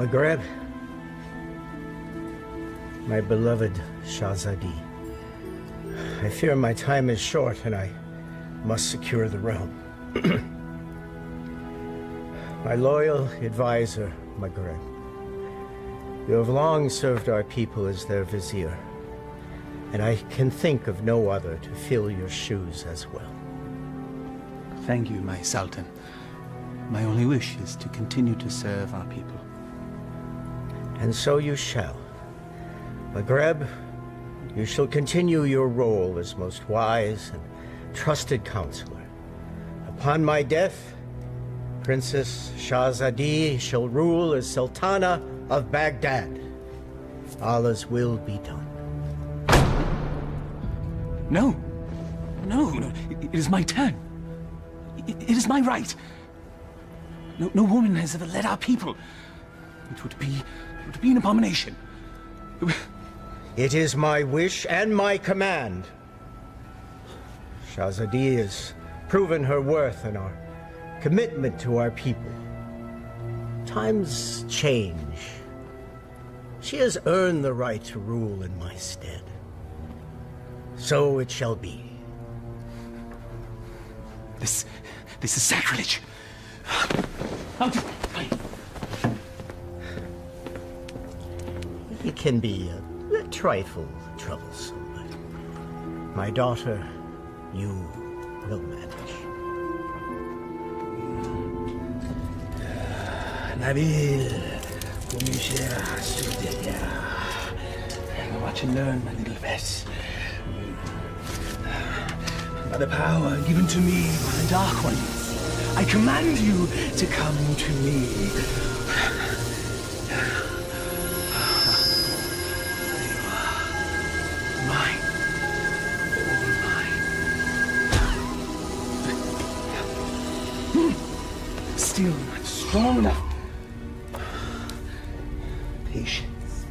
Maghreb, my beloved Shahzadi, I fear my time is short and I must secure the realm. My loyal advisor, Maghreb, you have long served our people as their vizier, and I can think of no other to fill your shoes as well. Thank you, my Sultan. My only wish is to continue to serve our people. And so you shall. Maghreb, you shall continue your role as most wise and trusted counselor. Upon my death, Princess Shahzadi shall rule as Sultana of Baghdad. Allah's will be done. No. No. It is my turn. It is my right. No woman has ever led our people. It would be an abomination. It is my wish and my command. Shahzadi has proven her worth and our commitment to our people. Times change. She has earned the right to rule in my stead. So it shall be. This is sacrilege. It can be a trifle troublesome, but my daughter, you will manage. Nabil, watch and learn, my little Bess. By the power given to me by the Dark Ones, I command you to come to me. Mine. All mine. Still not strong enough. Patience.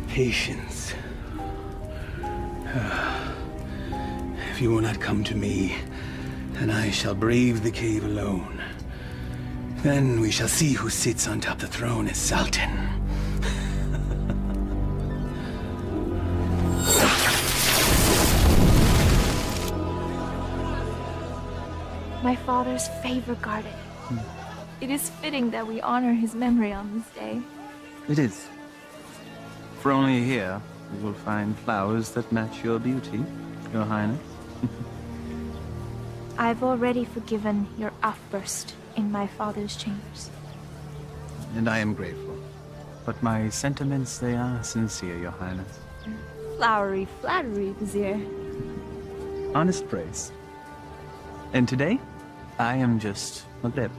Patience. If you will not come to me, then I shall brave the cave alone. Then we shall see who sits on top of the throne as Sultan. My father's favorite garden. It is fitting that we honor his memory on this day. It is. For only here you will find flowers that match your beauty, Your Highness. I've already forgiven your outburst in my father's chambers. And I am grateful. But my sentiments, they are sincere, Your Highness. Flowery flattery, Vizier. Honest praise. And today, I am just Maghreb.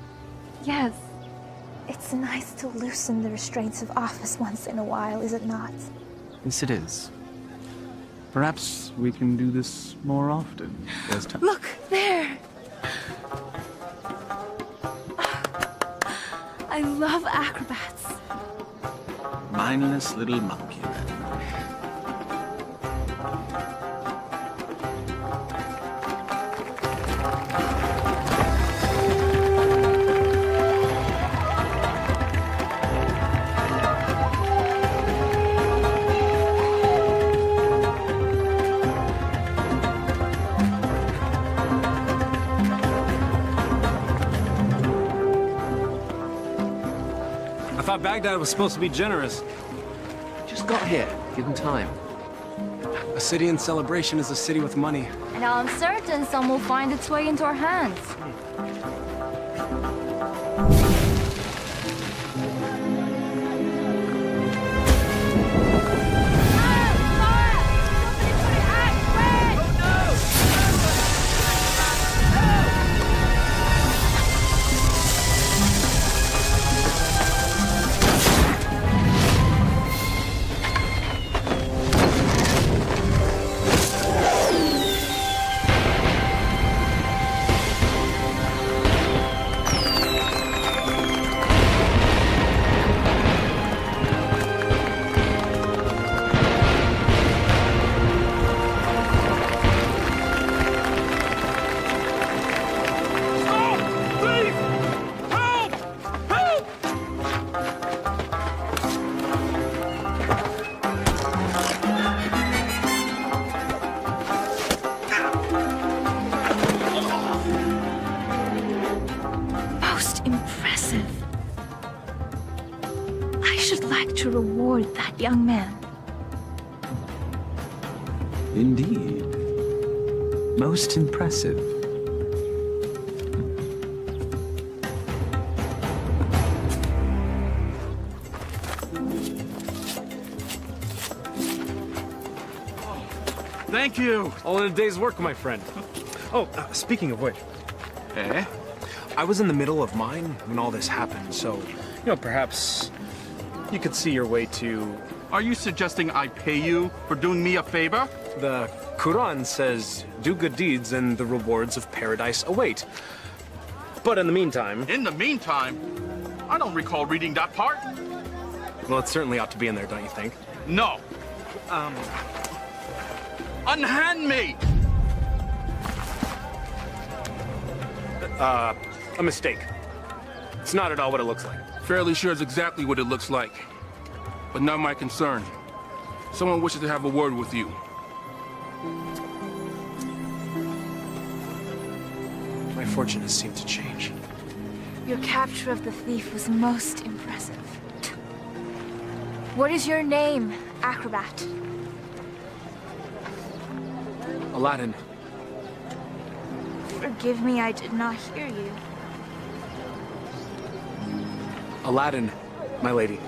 Yes. It's nice to loosen the restraints of office once in a while, is it not? Yes, it is. Perhaps we can do this more often. There's time. Look, there! I love acrobats. Mindless little monkey. Baghdad was supposed to be generous. Just got here. Give him time. A city in celebration is a city with money. And I'm certain some will find its way into our hands. that young man. Indeed. Most impressive. Thank you. All in a day's work, my friend. Oh, speaking of which. Eh? I was in the middle of mine when all this happened, so, perhaps you could see your way to... Are you suggesting I pay you for doing me a favor? The Quran says, do good deeds and the rewards of paradise await. But in the meantime... In the meantime? I don't recall reading that part. Well, it certainly ought to be in there, don't you think? No. Unhand me! A mistake. It's not at all what it looks like. Fairly sure it's exactly what it looks like. But not my concern. Someone wishes to have a word with you. My fortune has seemed to change. Your capture of the thief was most impressive. What is your name, acrobat? Aladdin. Forgive me, I did not hear you. Aladdin, my lady.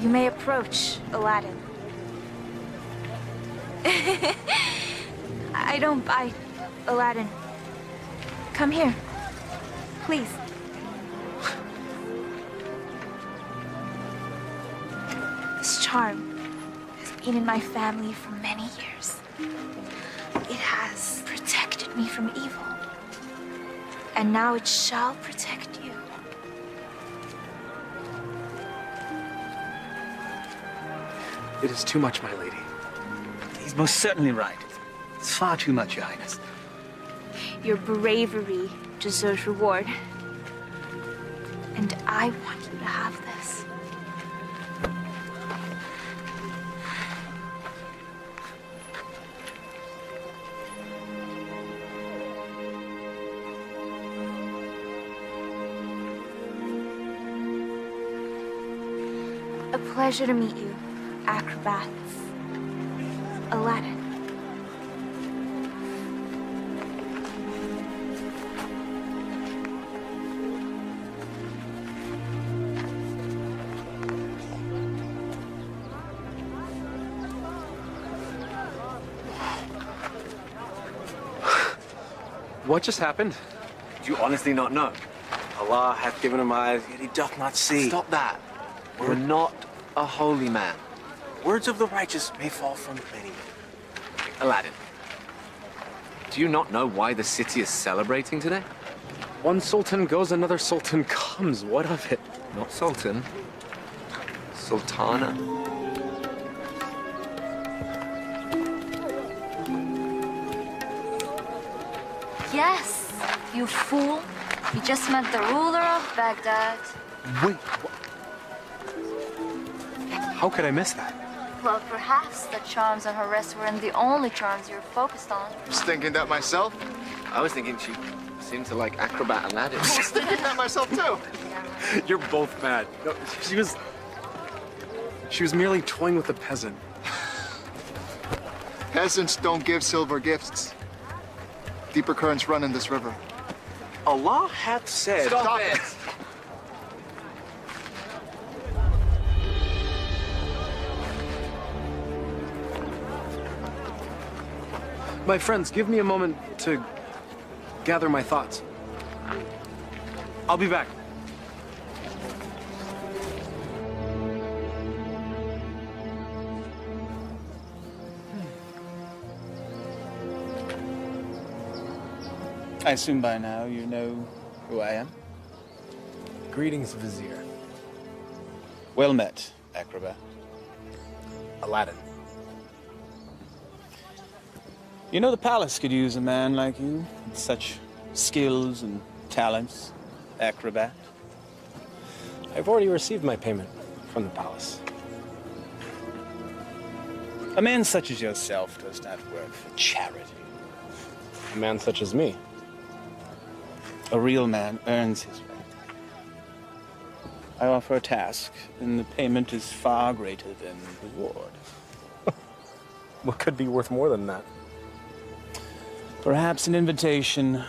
You may approach, Aladdin. I don't bite, Aladdin. Come here, please. This charm has been in my family for many years. It has protected me from evil. And now it shall protect you. It is too much, my lady. He's most certainly right. It's far too much, Your Highness. Your bravery deserves reward. And I want you to have this. A pleasure to meet you, acrobats. Aladdin. What just happened? Do you honestly not know? Allah hath given him eyes, yet he doth not see. Stop that. We're not a holy man. Words of the righteous may fall from many. Aladdin, do you not know why the city is celebrating today? One sultan goes, another sultan comes. What of it? Not sultan. Sultana. Yes, you fool. You just met the ruler of Baghdad. Wait, what? How could I miss that? Well, perhaps the charms on her wrist weren't the only charms you're focused on. I was thinking that myself. I was thinking she seemed to like acrobat Aladdin. I was thinking that myself too. You're both mad. No, she was merely toying with a peasant. Peasants don't give silver gifts. Deeper currents run in this river. Allah hath said... Stop it! My friends, give me a moment to gather my thoughts. I'll be back. I assume by now you know who I am. Greetings, Vizier. Well met, acrobat. Aladdin. You know the palace could use a man like you, with such skills and talents, acrobat. I've already received my payment from the palace. A man such as yourself does not work for charity. A man such as me. A real man earns his way. I offer a task, and the payment is far greater than reward. What could be worth more than that? Perhaps an invitation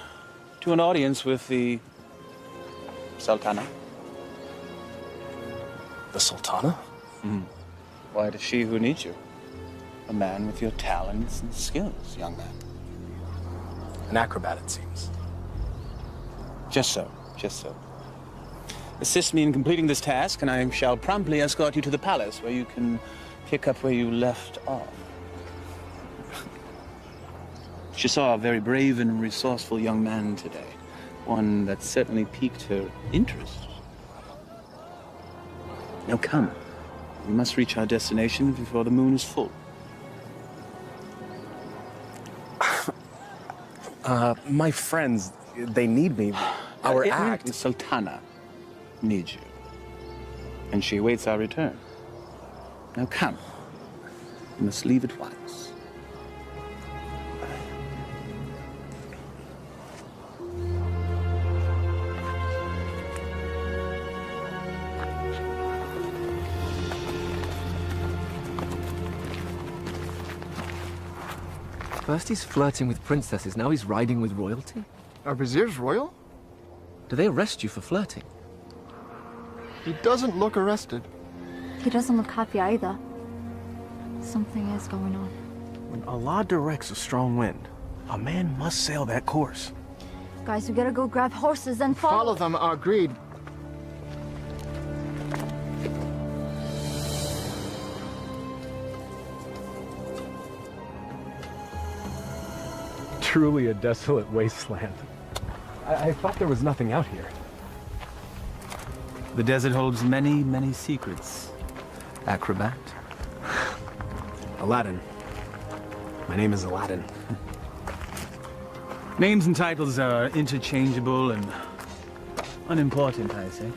to an audience with the Sultana. The Sultana? Why does she who needs you? A man with your talents and skills, young man. An acrobat, it seems. Just so, just so. Assist me in completing this task, and I shall promptly escort you to the palace, where you can pick up where you left off. She saw a very brave and resourceful young man today. One that certainly piqued her interest. Now come. We must reach our destination before the moon is full. My friends, they need me. Our act. The Sultana needs you. And she awaits our return. Now come. We must leave at once. First he's flirting with princesses, now he's riding with royalty? Are viziers royal? Do they arrest you for flirting? He doesn't look arrested. He doesn't look happy either. Something is going on. When Allah directs a strong wind, a man must sail that course. Guys, we gotta go grab horses and Follow them, agreed. Truly a desolate wasteland. I thought there was nothing out here. The desert holds many, many secrets. Acrobat. Aladdin. My name is Aladdin. Names and titles are interchangeable and unimportant, I say.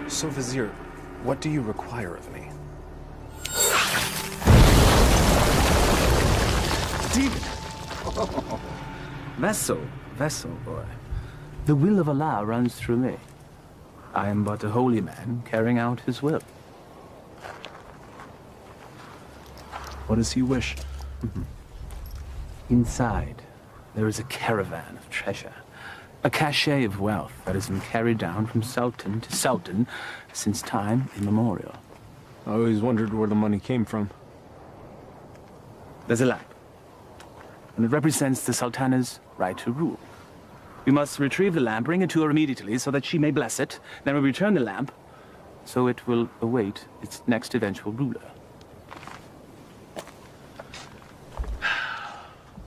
So, Vizier, what do you require of me? Demon! Vessel, boy. The will of Allah runs through me. I am but a holy man carrying out his will. What does he wish? Inside, there is a caravan of treasure. A cachet of wealth that has been carried down from sultan to sultan since time immemorial. I always wondered where the money came from. There's a lamp, and it represents the sultana's right to rule. We must retrieve the lamp, bring it to her immediately so that she may bless it. Then we return the lamp, so it will await its next eventual ruler.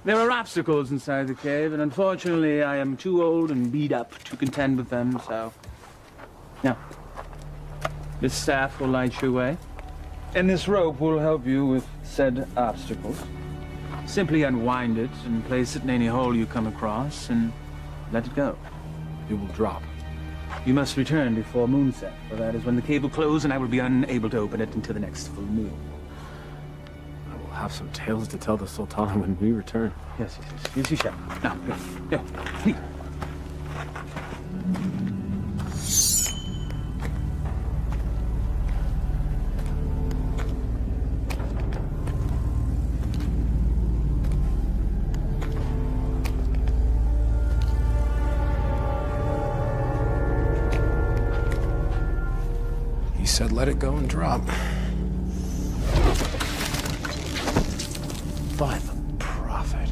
There are obstacles inside the cave, and unfortunately I am too old and beat up to contend with them, so... Now, this staff will light your way, and this rope will help you with said obstacles. Simply unwind it and place it in any hole you come across, and let it go. It will drop. You must return before moonset, for that is when the cave will close, and I will be unable to open it until the next full moon. We'll have some tales to tell the Sultana when we return. Yes, you shall. Now, go. Please. He said let it go and drop. By the Prophet.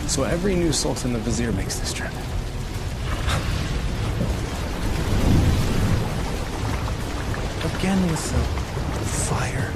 So every new sultan the vizier makes this trip. Again with the fire.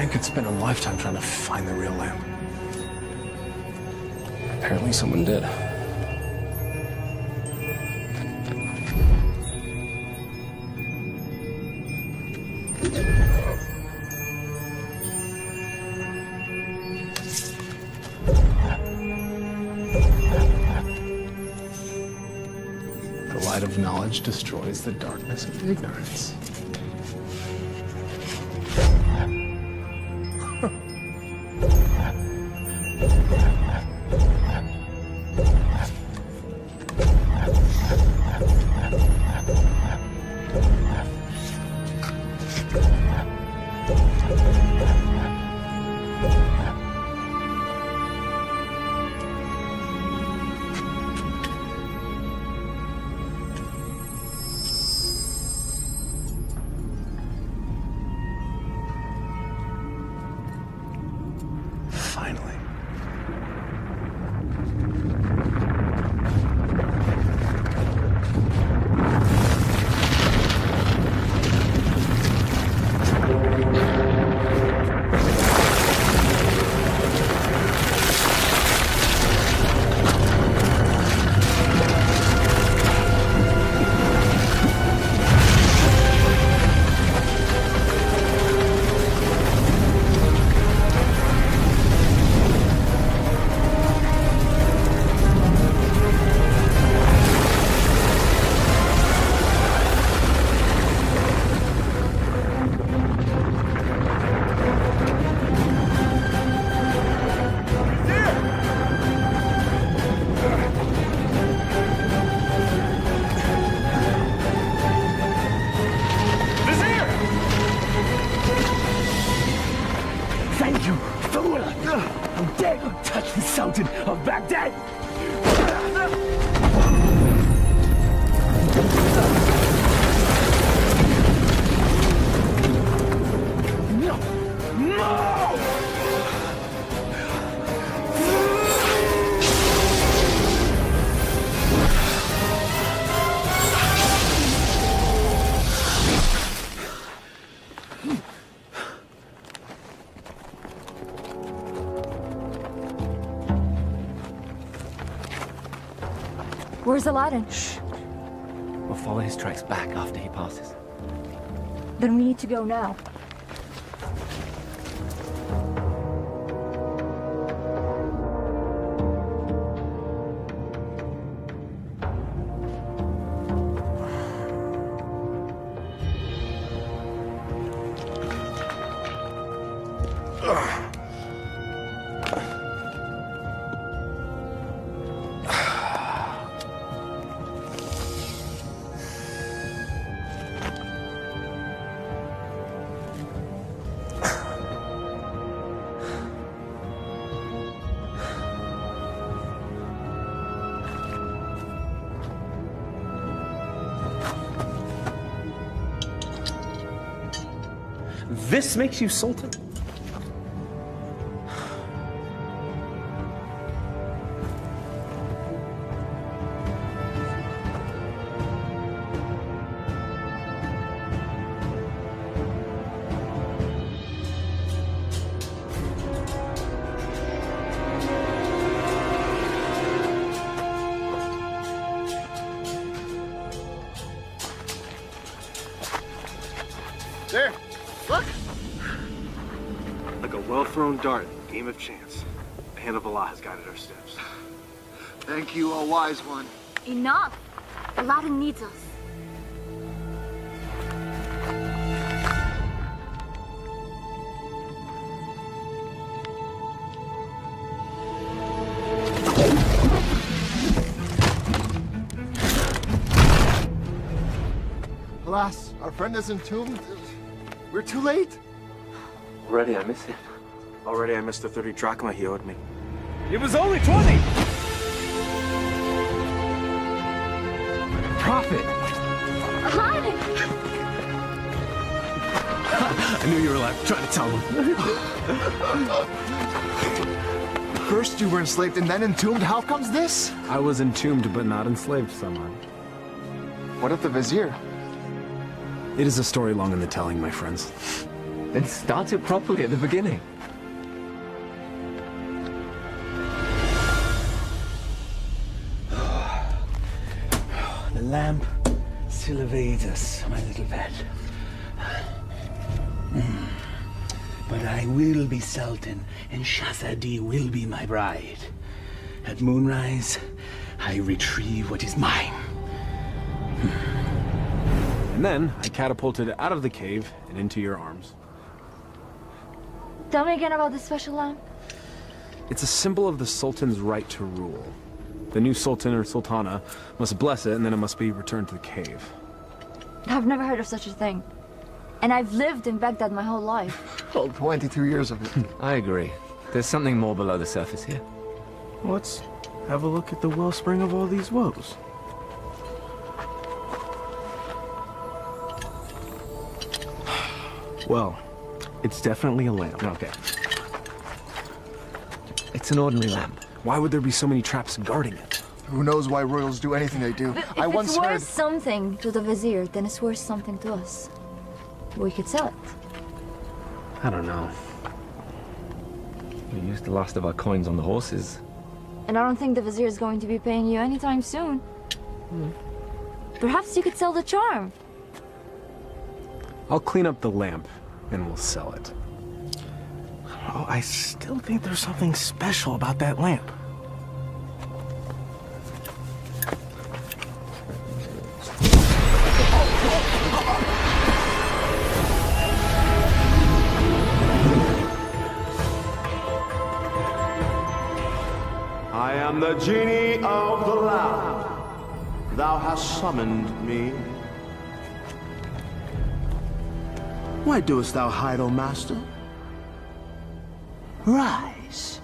I could spend a lifetime trying to find the real lamp. Apparently someone did. The light of knowledge destroys the darkness of ignorance. Of Baghdad! No! No! Where's Aladdin? Shh. We'll follow his tracks back after he passes. Then we need to go now. This makes you Sultan? thrown dart, game of chance. The hand of Allah has guided our steps. Thank you, O wise one. Enough! Aladdin needs us. Alas, our friend is entombed. We're too late. Already I miss him. Already I missed the 30 drachma he owed me. It was only 20! Prophet! Aladdin! I knew you were alive. Trying to tell them. First you were enslaved and then entombed. How comes this? I was entombed but not enslaved, someone. What of the vizier? It is a story long in the telling, my friends. Then start it properly at the beginning. The lamp still evades us, my little pet. But I will be Sultan, and Shahzadi will be my bride. At moonrise, I retrieve what is mine. And then I catapulted out of the cave and into your arms. Tell me again about the special lamp. It's a symbol of the Sultan's right to rule. The new Sultan or Sultana must bless it, and then it must be returned to the cave. I've never heard of such a thing. And I've lived in Baghdad my whole life. Well, 22 years of it. I agree. There's something more below the surface here. Let's have a look at the wellspring of all these woes. Well, it's definitely a lamp. Okay. It's an ordinary lamp. Why would there be so many traps guarding it? Who knows why royals do anything they do? If I once it's heard... worth something to the vizier, then it's worth something to us. We could sell it. I don't know. We used the last of our coins on the horses. And I don't think the vizier is going to be paying you anytime soon. Perhaps you could sell the charm. I'll clean up the lamp, and we'll sell it. Oh, I still think there's something special about that lamp. I am the genie of the lamp. Thou hast summoned me. Why doest thou hide, O master? Rise,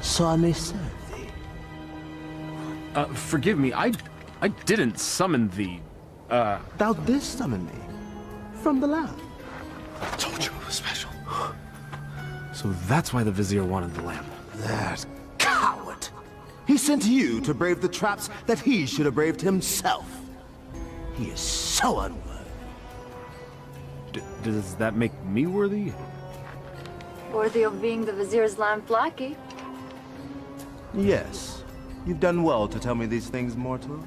so I may serve thee. Forgive me, I didn't summon thee. Thou didst summon me from the lamp. I told you it was special. So that's why the vizier wanted the lamp. That coward! He sent you to brave the traps that he should have braved himself. He is so unworthy. Does that make me worthy? Worthy of being the vizier's lamp lackey. Yes. You've done well to tell me these things, mortal.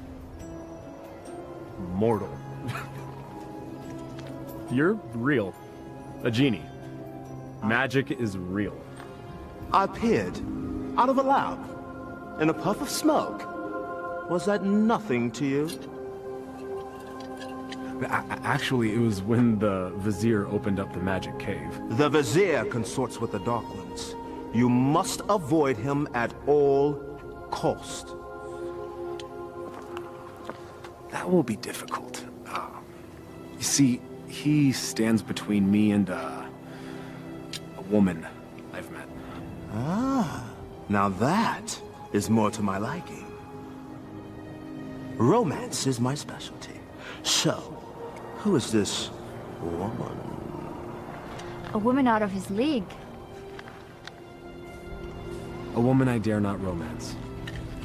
Mortal. You're real. A genie. Magic is real. I appeared out of a lamp in a puff of smoke. Was that nothing to you? Actually, it was when the vizier opened up the magic cave. The vizier consorts with the Dark Ones. You must avoid him at all cost. That will be difficult. You see, he stands between me and a woman I've met. Ah, now that is more to my liking. Romance is my specialty. So, who is this woman? A woman out of his league. A woman I dare not romance.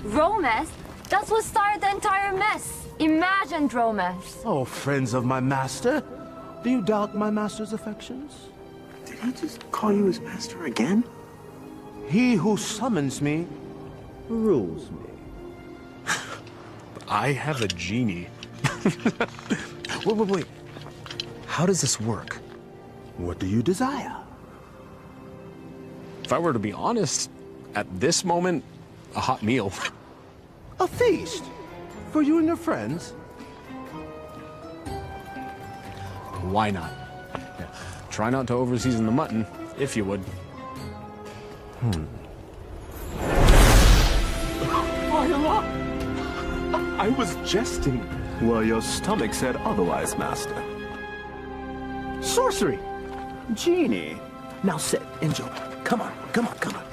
Romance? That's what started the entire mess. Imagined romance. Oh, friends of my master, do you doubt my master's affections? Did he just call you his master again? He who summons me rules me. I have a genie. Wait. How does this work? What do you desire? I were to be honest, at this moment, a hot meal. A feast? For you and your friends? Why not? Yeah. Try not to overseason the mutton, if you would. I was jesting. Well, your stomach said otherwise, Master. Sorcery! Genie! Now sit, enjoy. Come on, come on, come on.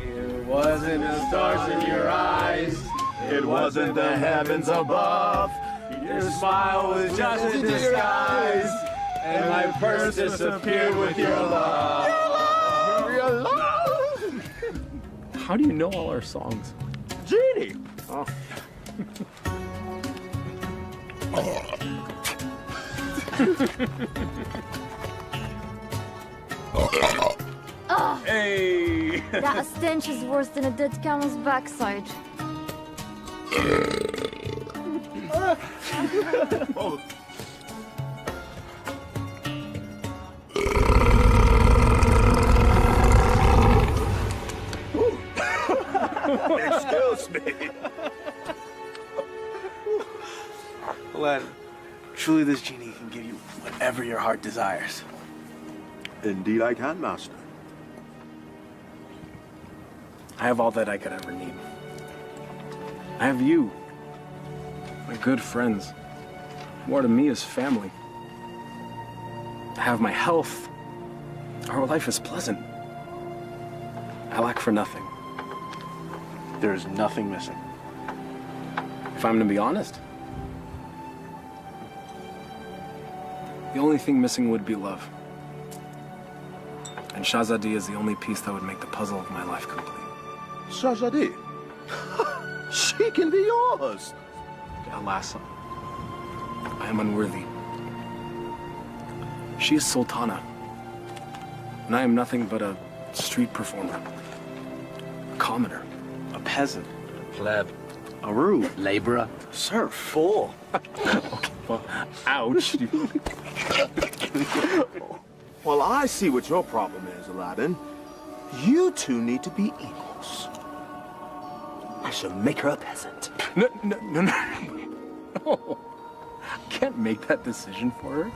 It wasn't the stars in your eyes. It wasn't the heavens above. Your smile was just a disguise. And my purse disappeared with your love. Your love! How do you know all our songs? Genie! Oh. Hey! That stench is worse than a dead camel's backside. Oh. Excuse me. Aladdin, truly this genie can give you whatever your heart desires. Indeed I can, Master. I have all that I could ever need. I have you, my good friends. More to me is family. I have my health. Our life is pleasant. I lack for nothing. There is nothing missing. If I'm to be honest, the only thing missing would be love. And Shahzadi is the only piece that would make the puzzle of my life complete. Shahzadi? She can be yours. Alas, I am unworthy. She is Sultana, and I am nothing but a street performer, a commoner, a peasant, A pleb. a rube, Laborer. serf, fool. Okay, well, ouch. Well, I see what your problem is, Aladdin. You two need to be equals. I shall make her a peasant. No. No. I can't make that decision for her.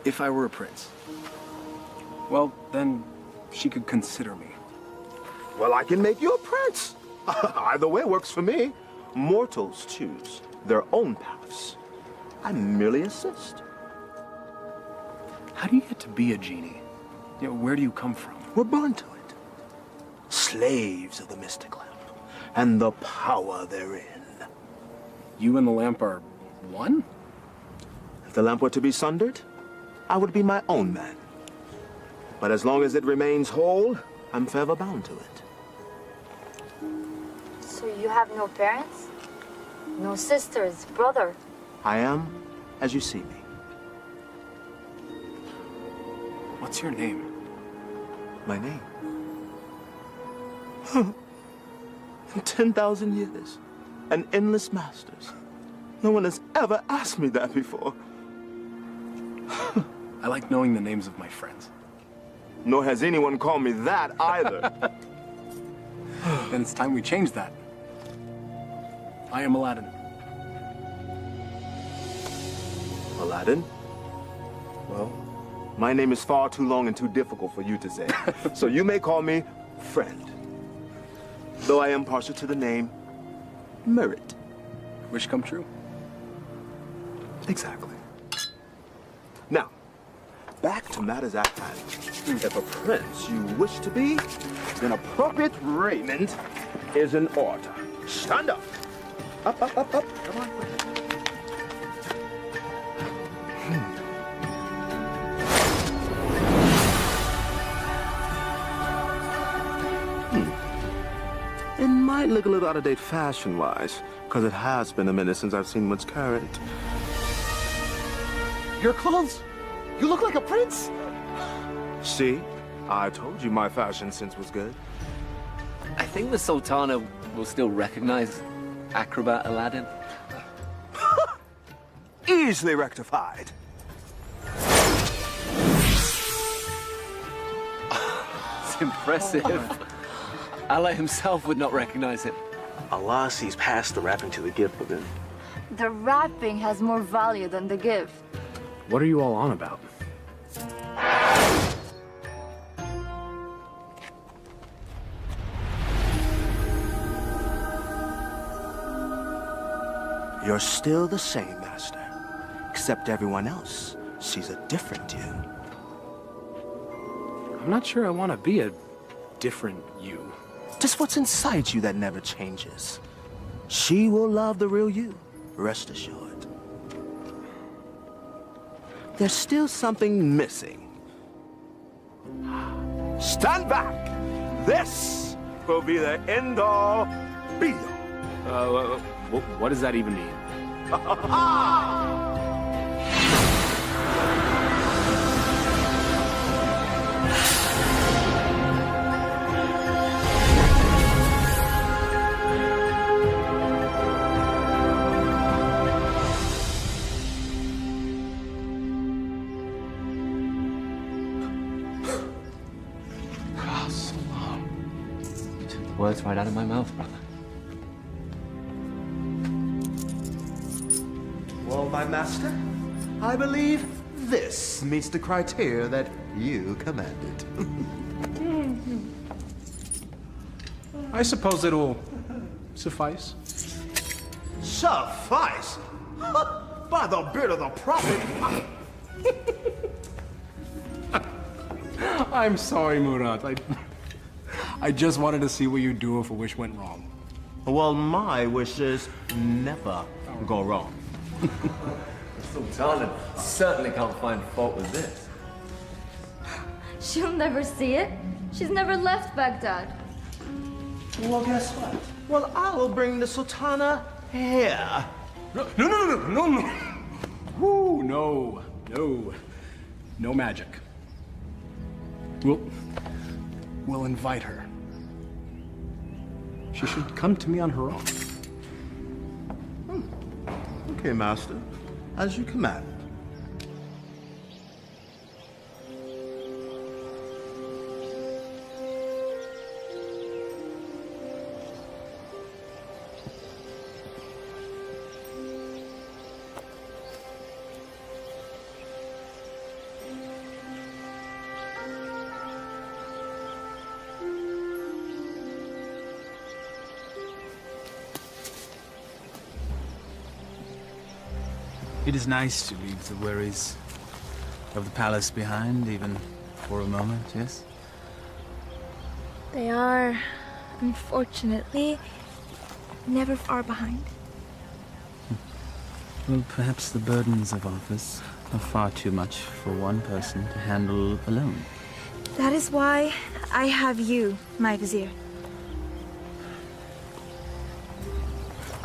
If I were a prince, well, then she could consider me. Well, I can make you a prince. Either way works for me. Mortals choose their own paths. I merely assist. How do you get to be a genie? You know, where do you come from? We're born to it. Slaves of the mystic lamp and the power therein. You and the lamp are one? If the lamp were to be sundered, I would be my own man. But as long as it remains whole, I'm forever bound to it. So you have no parents? No sisters, brother? I am as you see me. What's your name? My name? In 10,000 years, and endless masters, no one has ever asked me that before. I like knowing the names of my friends. Nor has anyone called me that either. Then it's time we change that. I am Aladdin. Aladdin? Well, my name is far too long and too difficult for you to say. So you may call me friend. Though I am partial to the name Merit. Wish come true. Exactly. Now, back to matters at hand. If a prince you wish to be, then appropriate raiment is in order. Stand up. Up. Come on. It might look a little out of date fashion-wise, because it has been a minute since I've seen what's current. Your clothes? You look like a prince. See? I told you my fashion sense was good. I think the Sultana will still recognize acrobat Aladdin. easily rectified. It's impressive. Allah himself would not recognize him. Allah sees past the wrapping to the gift within. The wrapping has more value than the gift. What are you all on about? You're still the same, Master. Except everyone else sees a different you. I'm not sure I want to be a different you. Just what's inside you that never changes. She will love the real you, rest assured. There's still something missing. Stand back! This will be the end-all, be-all. What does that even mean? So long. You took the words right out of my mouth, brother. Well, my master, I believe this meets the criteria that you commanded. I suppose it'll suffice. Suffice? By the beard of the prophet! I'm sorry, Murad. I just wanted to see what you'd do if a wish went wrong. Well, my wishes never go wrong. Sultana certainly can't find fault with this. She'll never see it. She's never left Baghdad. Well, guess what? Well, I'll bring the Sultana here. No. Woo, no. No magic. We'll invite her. She should come to me on her own. Okay, Master. As you command. It is nice to leave the worries of the palace behind, even for a moment, yes? They are, unfortunately, never far behind. Well, perhaps the burdens of office are far too much for one person to handle alone. That is why I have you, my vizier.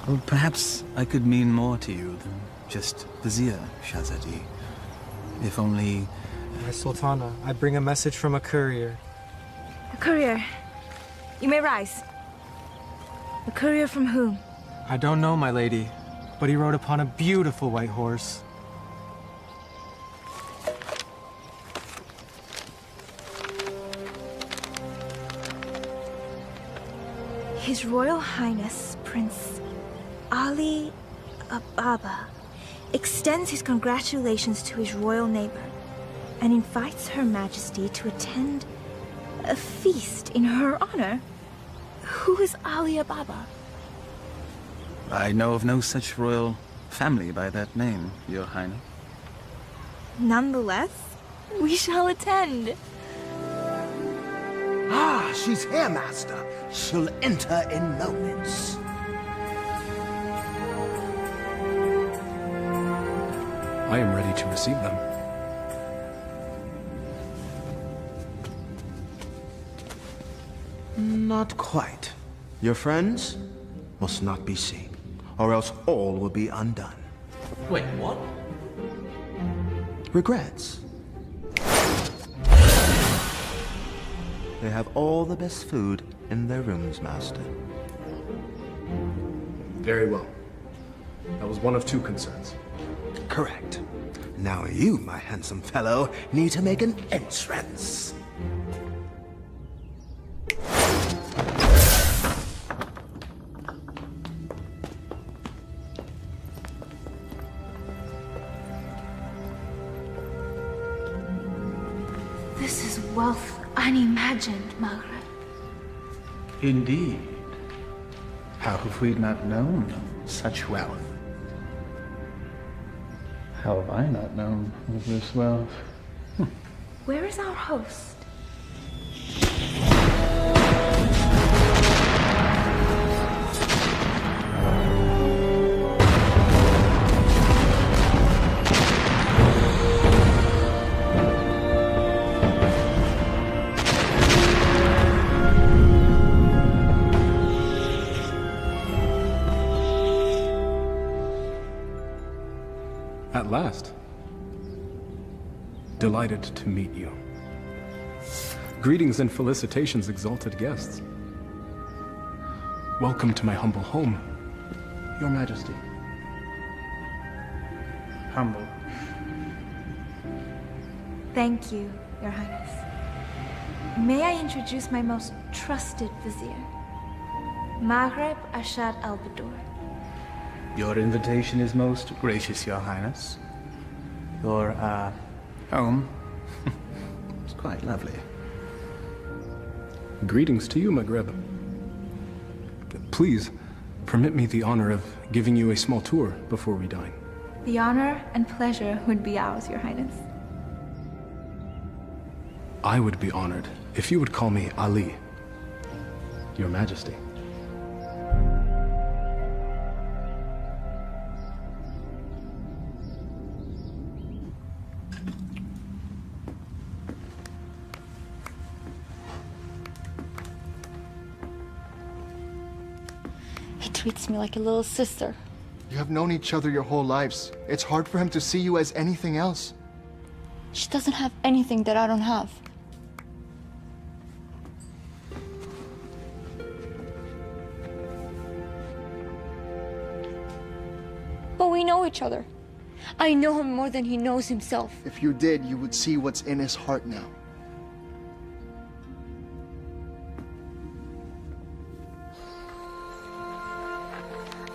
Well, perhaps I could mean more to you than just Vizier, Shahzadi. If only... My Sultana, I bring a message from a courier. A courier. You may rise. A courier from whom? I don't know, my lady, but he rode upon a beautiful white horse. His Royal Highness, Prince Ali Ababa, extends his congratulations to his royal neighbor and invites Her Majesty to attend a feast in her honor. Who is Ali Ababa? I know of no such royal family by that name, Your Highness. Nonetheless, we shall attend. Ah, she's here, Master. She'll enter in moments. I am ready to receive them. Not quite. Your friends must not be seen, or else all will be undone. Wait, what? Regrets. They have all the best food in their rooms, Master. Very well. That was one of two concerns. Correct. Now you, my handsome fellow, need to make an entrance. This is wealth unimagined, Maghreb. Indeed. How have we not known such wealth? How have I not known of this wealth? Where is our host? At last. Delighted to meet you. Greetings and felicitations, exalted guests. Welcome to my humble home, Your Majesty. Humble. Thank you, Your Highness. May I introduce my most trusted vizier, Maghreb Ashad al-Badur. Your invitation is most gracious, Your Highness. Your, home is quite lovely. Greetings to you, Maghreb. Please, permit me the honor of giving you a small tour before we dine. The honor and pleasure would be ours, Your Highness. I would be honored if you would call me Ali, Your Majesty. He treats me like a little sister. You have known each other your whole lives. It's hard for him to see you as anything else. She doesn't have anything that I don't have. But we know each other. I know him more than he knows himself. If you did, you would see what's in his heart now.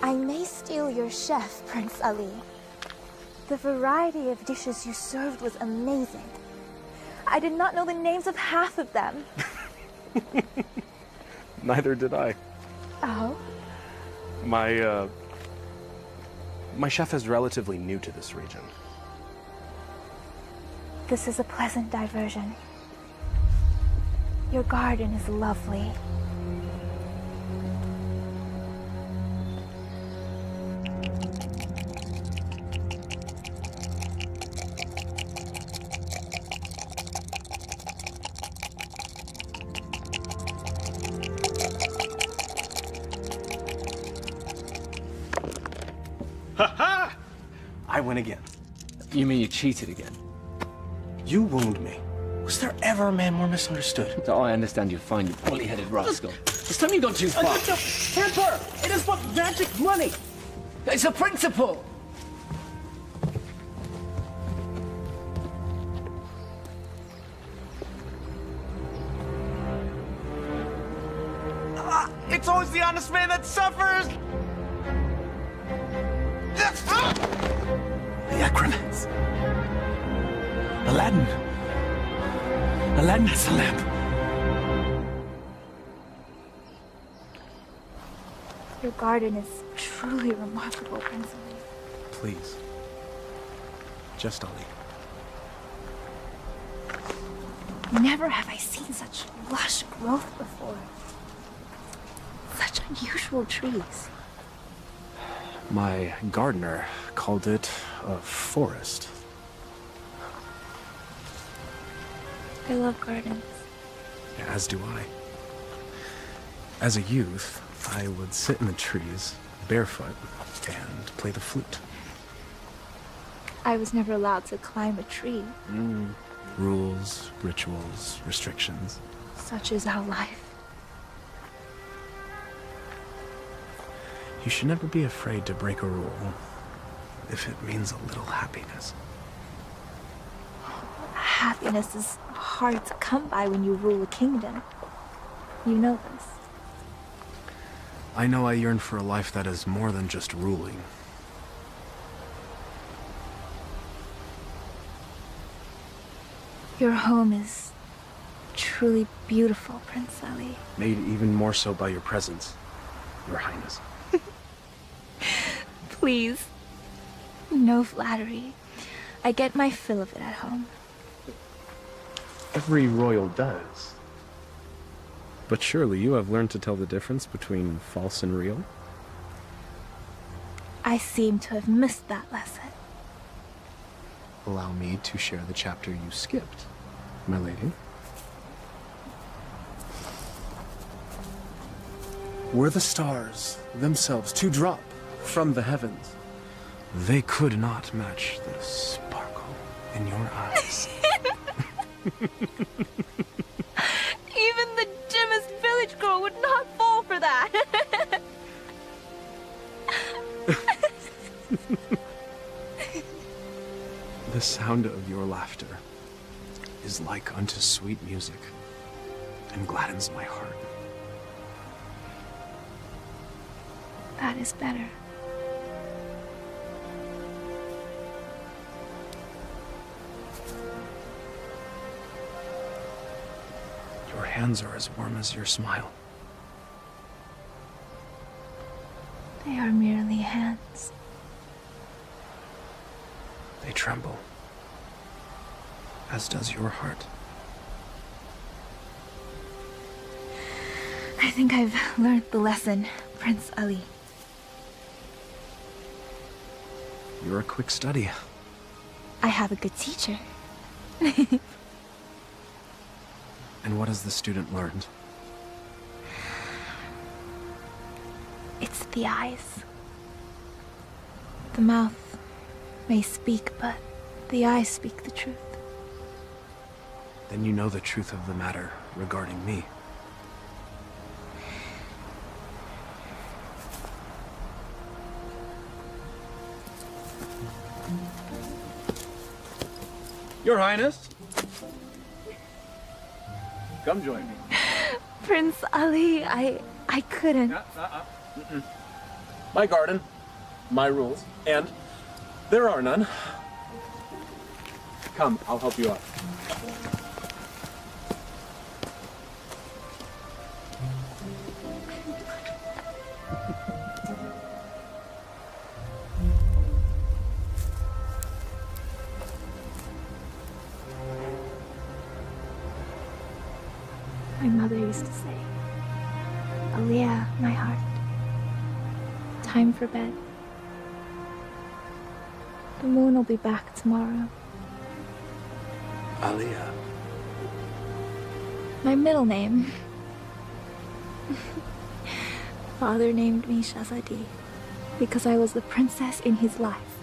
I may steal your chef, Prince Ali. The variety of dishes you served was amazing. I did not know the names of half of them. Neither did I. Oh? My chef is relatively new to this region. This is a pleasant diversion. Your garden is lovely. Ha-ha! I win again. You mean you cheated again? You wound me. Was there ever a man more misunderstood? So I understand you're fine, you bully-headed rascal. This time you've gone too far. Temper! It is but magic money! It's a principle! It's always the honest man that suffers! The acromats. Aladdin. Aladdin has the lamp. Your garden is truly remarkable, Prince Ali. Please. Just Ali. Never have I seen such lush growth before. Such unusual trees. My gardener called it a forest. I love gardens. As do I. As a youth, I would sit in the trees, barefoot, and play the flute. I was never allowed to climb a tree. Rules, rituals, restrictions. Such is our life. You should never be afraid to break a rule. if it means a little happiness. Happiness is hard to come by when you rule a kingdom. You know this. I know I yearn for a life that is more than just ruling. Your home is truly beautiful, Prince Ali. Made even more so by your presence, Your Highness. Please. No flattery. I get my fill of it at home. Every royal does. But surely you have learned to tell the difference between false and real? I seem to have missed that lesson. Allow me to share the chapter you skipped, my lady. Were the stars themselves to drop from the heavens, they could not match the sparkle in your eyes. Even the dimmest village girl would not fall for that. The sound of your laughter is like unto sweet music and gladdens my heart. That is better. Your hands are as warm as your smile. They are merely hands. They tremble, as does your heart. I think I've learned the lesson, Prince Ali. You're a quick study. I have a good teacher. And what has the student learned? It's the eyes. The mouth may speak, but the eyes speak the truth. Then you know the truth of the matter regarding me. Your Highness. Come join me. Prince Ali, I couldn't. My garden, my rules, and there are none. Come, I'll help you out. My mother used to say, Alaa, my heart, time for bed. The moon will be back tomorrow. Alaa. My middle name. Father named me Shahzadi because I was the princess in his life.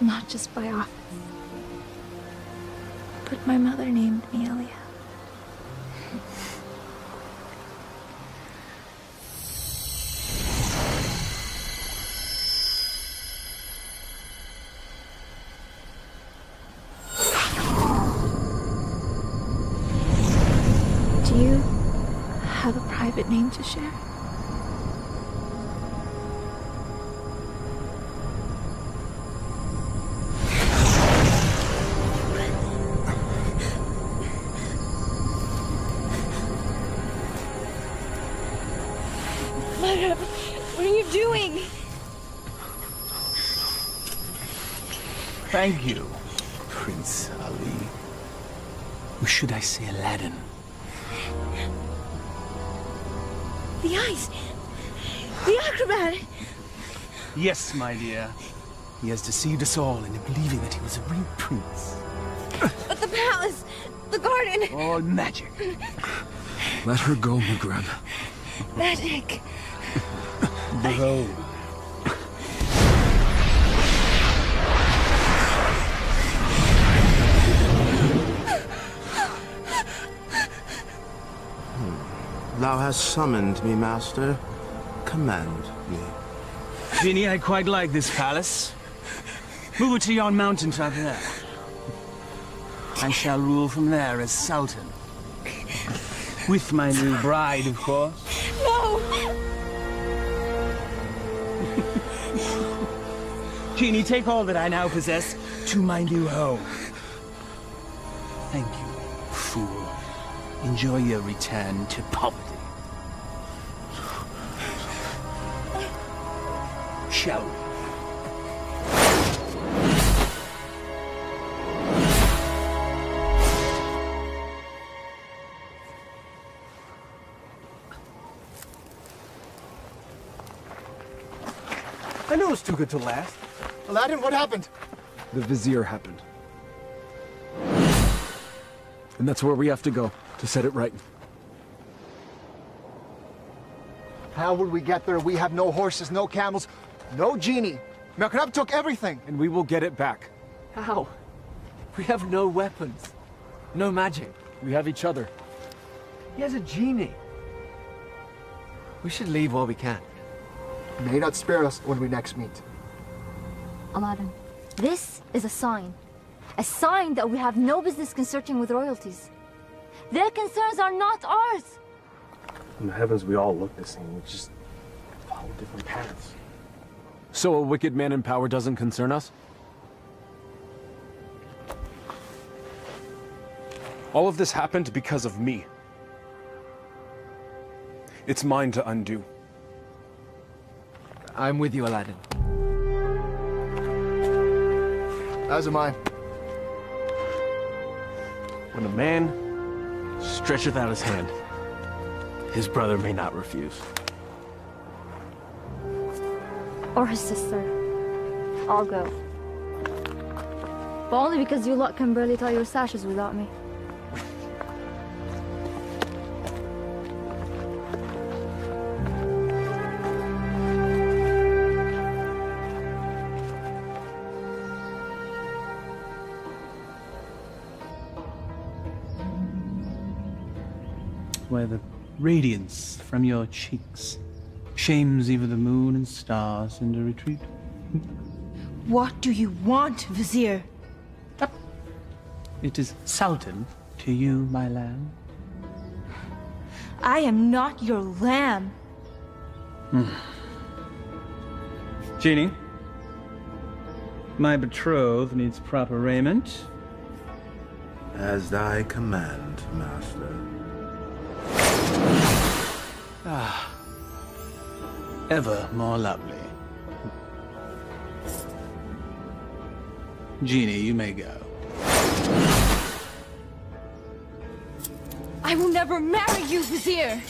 Not just by office. But my mother named me Alaa. Do you have a private name to share? Mother, what are you doing? Thank you, Prince Ali. Or should I say Aladdin? The eyes! The acrobat! Yes, my dear. He has deceived us all into believing that he was a real prince. But the palace! The garden! All magic. Let her go, Maghreb. Magic! Behold. Thou hast summoned me, master. Command me. Genie, I quite like this palace. Move it to yon mountaintop there. I shall rule from there as Sultan. With my new bride, of course. No! Genie, take all that I now possess to my new home. Thank you, fool. Enjoy your return to poverty. Shall we? I know it's too good to last. Aladdin, what happened? The Vizier happened. And that's where we have to go, to set it right. How would we get there? We have no horses, no camels, no genie. Merkrab took everything. And we will get it back. How? We have no weapons. No magic. We have each other. He has a genie. We should leave while we can. May not spare us when we next meet. Aladdin, this is a sign. A sign that we have no business consorting with royalties. Their concerns are not ours. In the heavens, we all look the same. We just follow different paths. So a wicked man in power doesn't concern us? All of this happened because of me. It's mine to undo. I'm with you, Aladdin. As am I. When a man stretcheth out his hand, his brother may not refuse. Or his sister. I'll go. But only because you lot can barely tie your sashes without me. Where the radiance from your cheeks shames even the moon and stars into retreat. What do you want, Vizier? It is Sultan to you, my lamb. I am not your lamb. Genie, my betrothed needs proper raiment. As thy command, master. Ah, ever more lovely. Genie, you may go. I will never marry you, Vizier.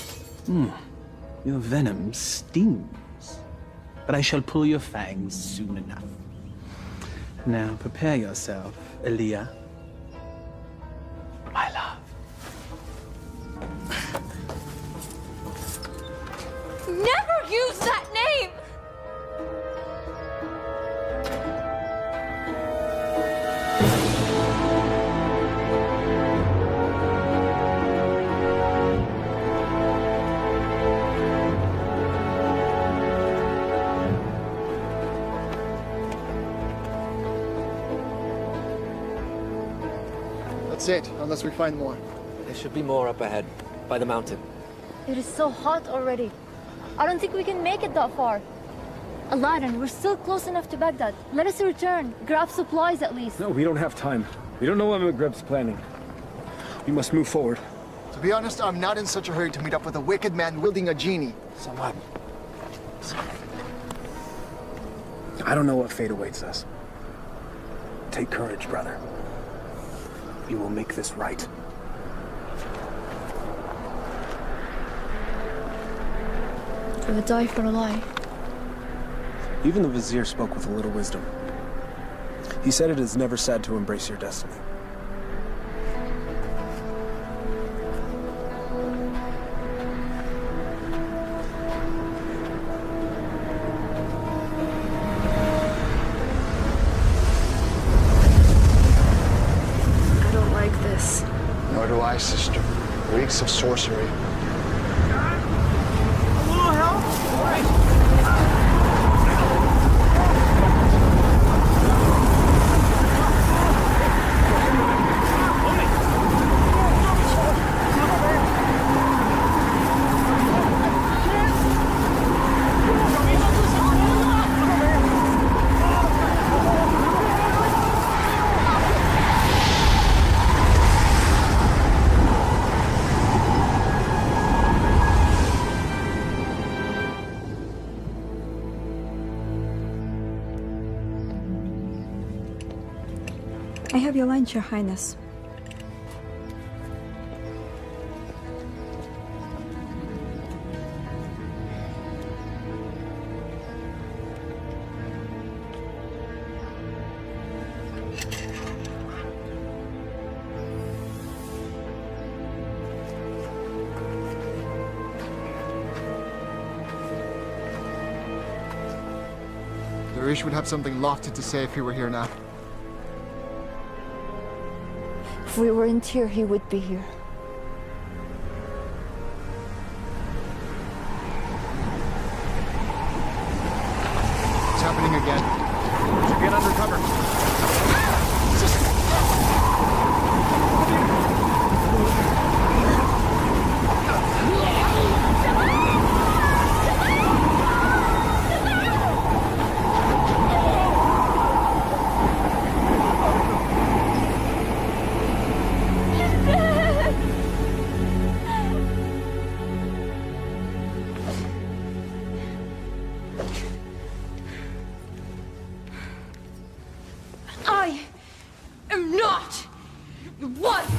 Your venom stings, but I shall pull your fangs soon enough. Now prepare yourself, Aliyah, my love. Never use that name! That's it, unless we find more. There should be more up ahead, by the mountain. It is so hot already. I don't think we can make it that far. Aladdin, we're still close enough to Baghdad. Let us return. Grab supplies at least. No, we don't have time. We don't know what Maghrib's planning. We must move forward. To be honest, I'm not in such a hurry to meet up with a wicked man wielding a genie. So what? I don't know what fate awaits us. Take courage, brother. We will make this right. I would die for a lie. Even the Vizier spoke with a little wisdom. He said it is never sad to embrace your destiny. I don't like this. Nor do I, sister. Reeks of sorcery. A little help? All right. have your lunch, Your Highness. Darish would have something lofty to say if he were here now. If we weren't here, he would be here. It's happening again. Get under cover. I am not your wife!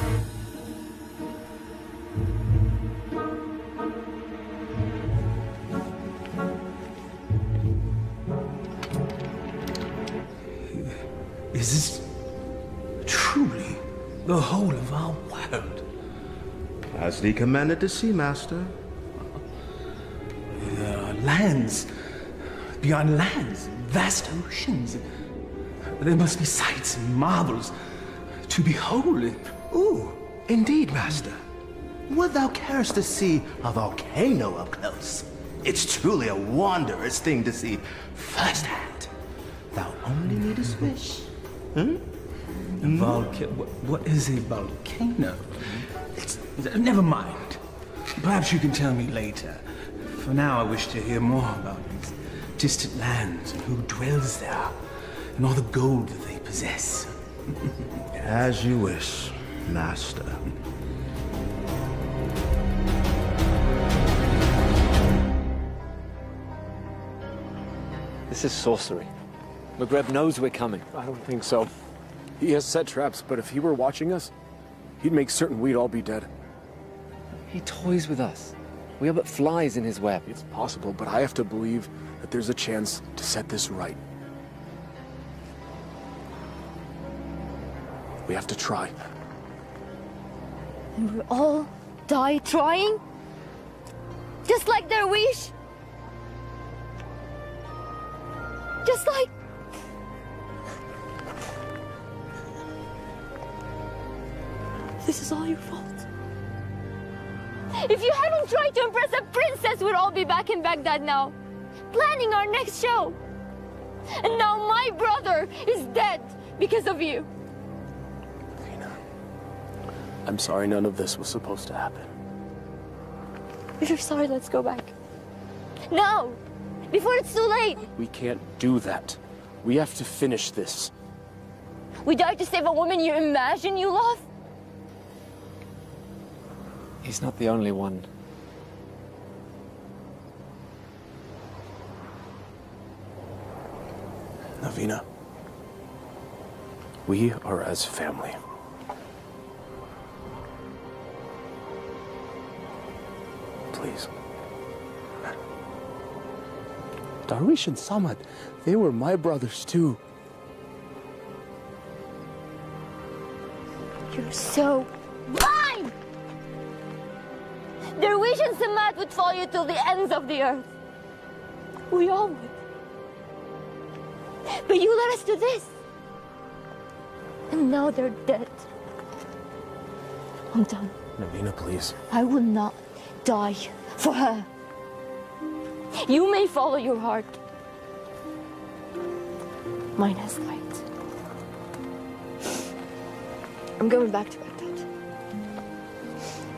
Is this truly the whole of our world? As thee commanded to see, Master. There are lands beyond lands, vast oceans. There must be sights and marvels to behold. Ooh, indeed, Master. Would thou carest to see a volcano up close? It's truly a wondrous thing to see firsthand. Thou only needest wish. What is a volcano? Never mind. Perhaps you can tell me later. For now, I wish to hear more about these distant lands and who dwells there, and all the gold that they possess. As you wish, Master. This is sorcery. McGreb knows we're coming. I don't think so. He has set traps, but if he were watching us, he'd make certain we'd all be dead. He toys with us. We are but flies in his web. It's possible, but I have to believe that there's a chance to set this right. We have to try. And we'll all die trying? Just like their wish? Just like... This is all your fault. If you hadn't tried to impress a princess, we'd all be back in Baghdad now, planning our next show. And now my brother is dead because of you. I'm sorry none of this was supposed to happen. If you're sorry, let's go back. Now! Before it's too late! We can't do that. We have to finish this. We died to save a woman you imagine you love? He's not the only one. Navina, we are as family. Please. Darish and Samad, they were my brothers too. You're so blind! Darwish and Samad would follow you till the ends of the earth. We all would. But you led us to this. And now they're dead. I'm done. Navina, please. I will not die for her. You may follow your heart. Mine has light. I'm going back to Baghdad.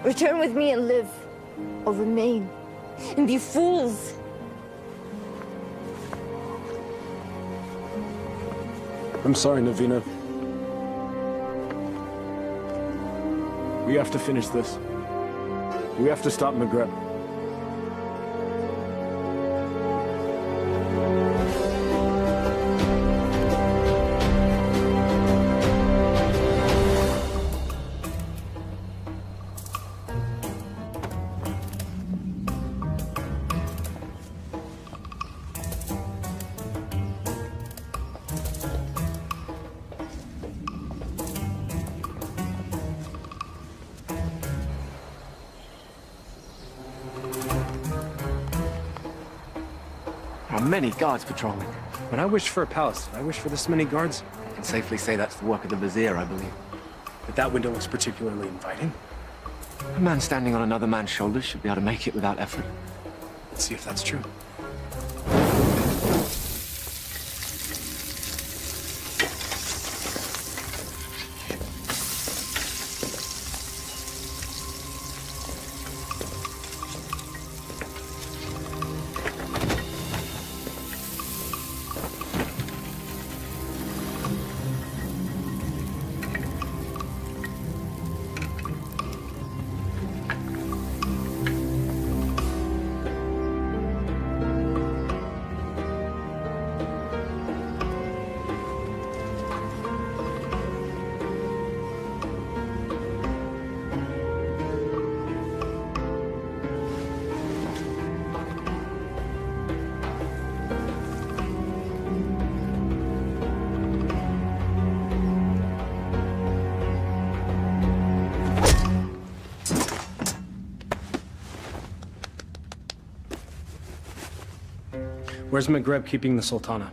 Return with me and live, or remain and be fools. I'm sorry, Navina. We have to finish this. We have to stop McGreb. many guards patrolling. When I wished for a palace, did I wish for this many guards? I can safely say that's the work of the vizier, I believe. But that window looks particularly inviting. A man standing on another man's shoulders should be able to make it without effort. Let's see if that's true. Where's Maghreb keeping the Sultana?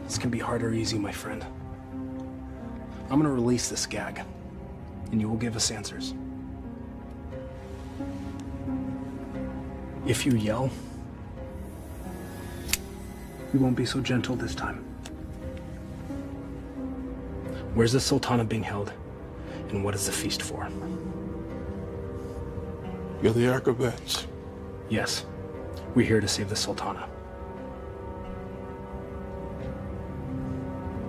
This can be hard or easy, my friend. I'm gonna release this gag, and you will give us answers. If you yell, we won't be so gentle this time. Where's the Sultana being held, and what is the feast for? You're the acrobats. Yes, we're here to save the Sultana.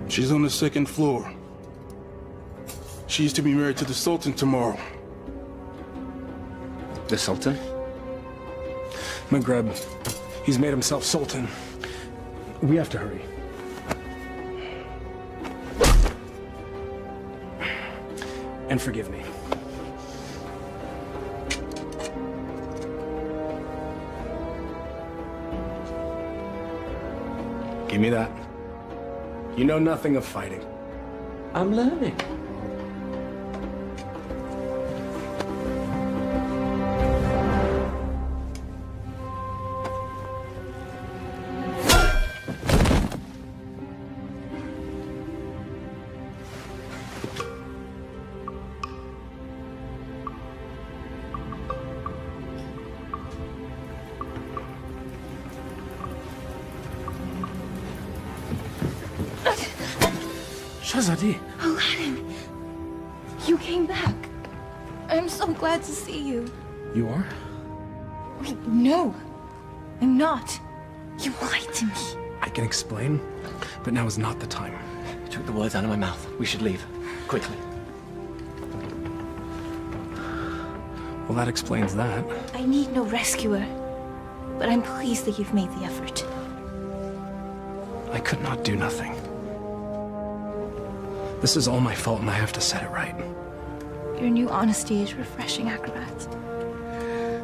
She's on the second floor. She's to be married to the Sultan tomorrow. The Sultan? Maghreb, he's made himself Sultan. We have to hurry. And forgive me. Give me that. You know nothing of fighting. I'm learning. Shahzadi. Aladdin, you came back. I'm so glad to see you. You are? Wait, no, I'm not. You lied to me. I can explain, but now is not the time. You took the words out of my mouth. We should leave. Quickly. Well, that explains that. I need no rescuer, but I'm pleased that you've made the effort. I could not do nothing. This is all my fault, and I have to set it right. Your new honesty is refreshing, acrobat.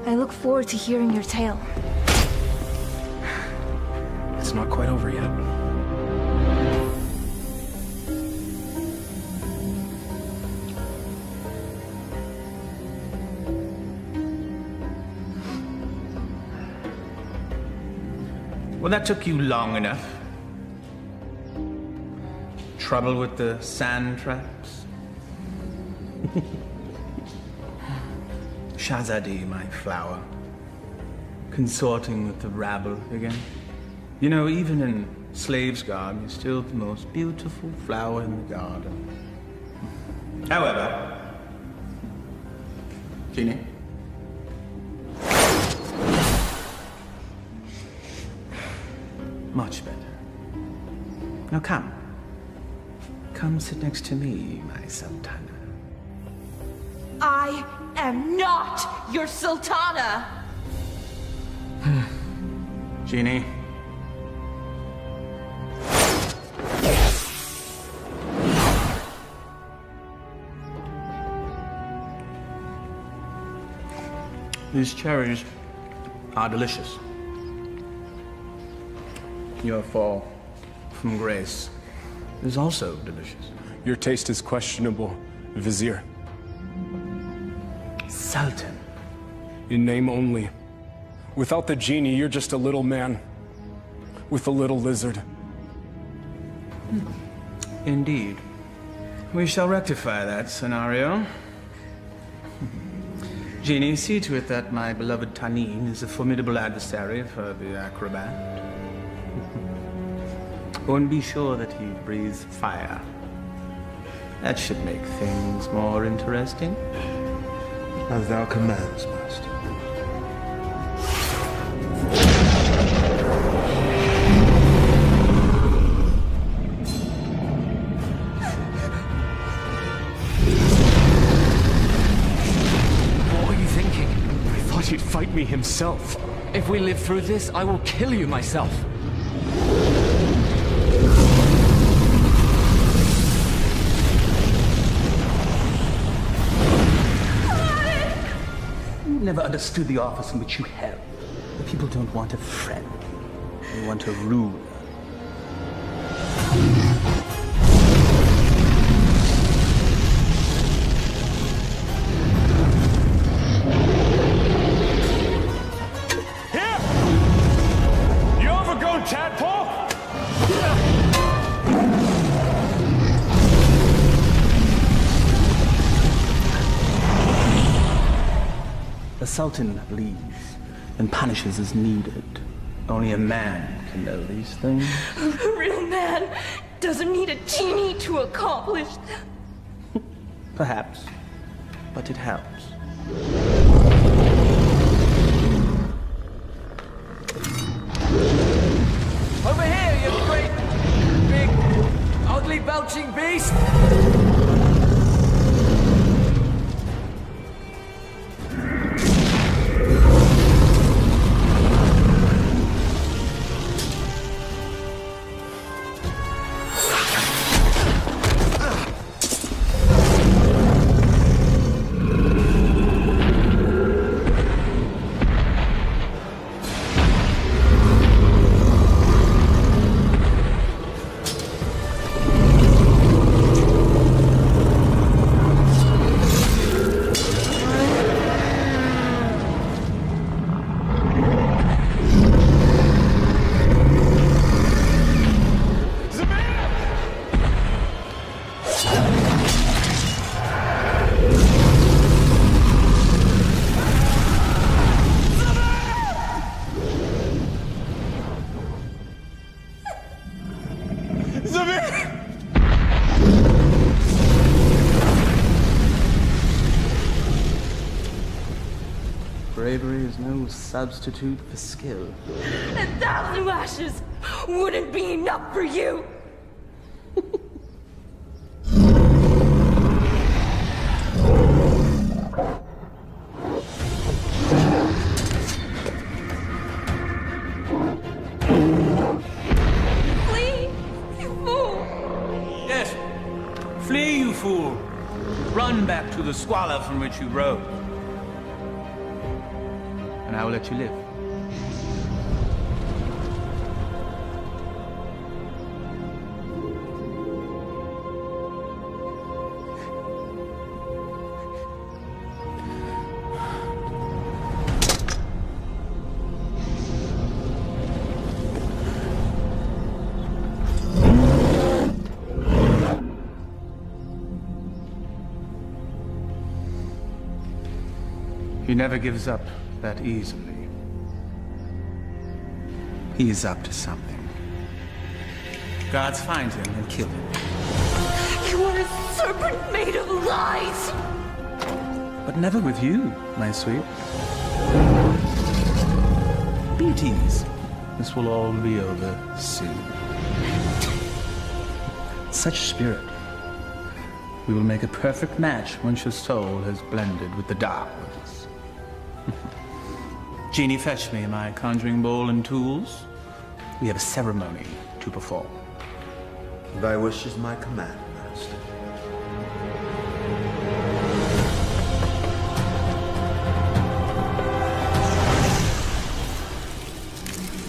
I look forward to hearing your tale. It's not quite over yet. Well, that took you long enough. Trouble with the sand traps? Shahzadi, my flower. Consorting with the rabble again. You know, even in slave's garb, you're still the most beautiful flower in the garden. However, Genie? Much better. Now come. Come sit next to me, my Sultana. I am not your Sultana! Genie. These cherries are delicious. Your fall from grace is also delicious. Your taste is questionable, Vizier. Sultan. In name only. Without the genie, you're just a little man. With a little lizard. Indeed. We shall rectify that scenario. Genie, see to it that my beloved Tanin is a formidable adversary for the acrobat. Go and be sure that he breathes fire. That should make things more interesting. As thou commands, master. What were you thinking? I thought he'd fight me himself. If we live through this, I will kill you myself. Never understood the office in which you held. The people don't want a friend. They want a ruler. Here! You overgrown tadpole! The Sultan leads and punishes as needed. Only a man can know these things. A real man doesn't need a genie to accomplish them. Perhaps, but it helps. Over here, you great, big, ugly, belching beast! Bravery is no substitute for skill. 1,000 lashes wouldn't be enough for you. Flee, you fool! Yes, flee, you fool. Run back to the squalor from which you rose. And I will let you live. He never gives up that easily. He is up to something. Guards find him and kill him. You are a serpent made of lies! But never with you, my sweet. Be at ease. This will all be over soon. Such spirit. We will make a perfect match once your soul has blended with the dark ones. Genie, fetch me my conjuring bowl and tools. We have a ceremony to perform. Thy wish is my command, master.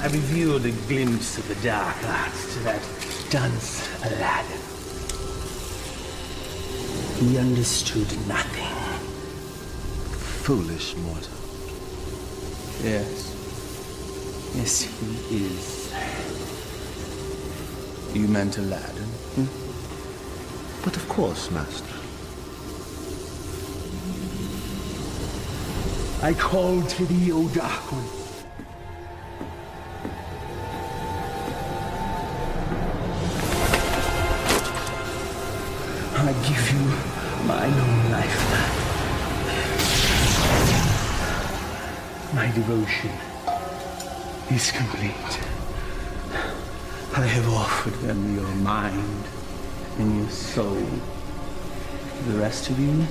I revealed a glimpse of the dark arts to that dunce Aladdin. He understood nothing. Foolish mortal. Yes. Yes, he is. You meant Aladdin? But of course, Master. I call to thee, O Dark One. I give you mine own life back. My devotion is complete. I have offered them your mind and your soul. The rest of you,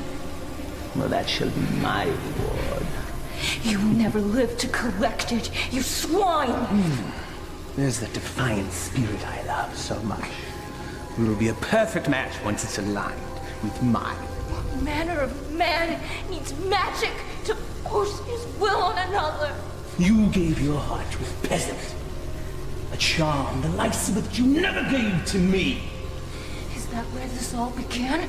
well, that shall be my reward. You never lived to collect it, you swine! There's that defiant spirit I love so much. We will be a perfect match once it's aligned with mine. What manner of man needs magic to force his will on another? You gave your heart to a peasant. A charm the likes of which you never gave to me. Is that where this all began?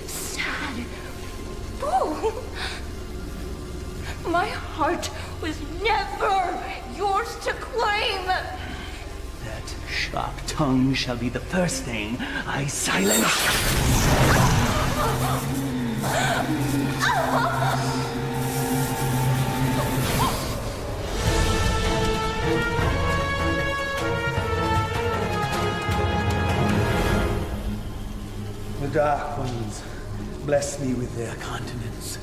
Sad fool! My heart was never yours to claim! That sharp tongue shall be the first thing I silence. The Dark Ones bless me with their continence.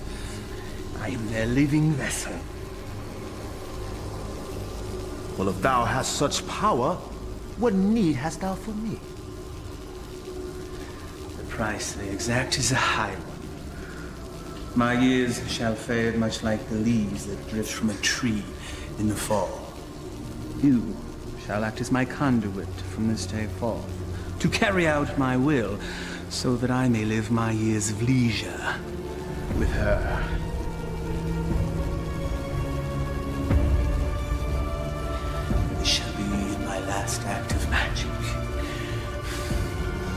I am their living vessel. Well, if thou hast such power, what need hast thou for me? The price they exact is a high one. My years shall fade much like the leaves that drift from a tree in the fall. You shall act as my conduit from this day forth, to carry out my will, so that I may live my years of leisure with her. This shall be my last act of magic.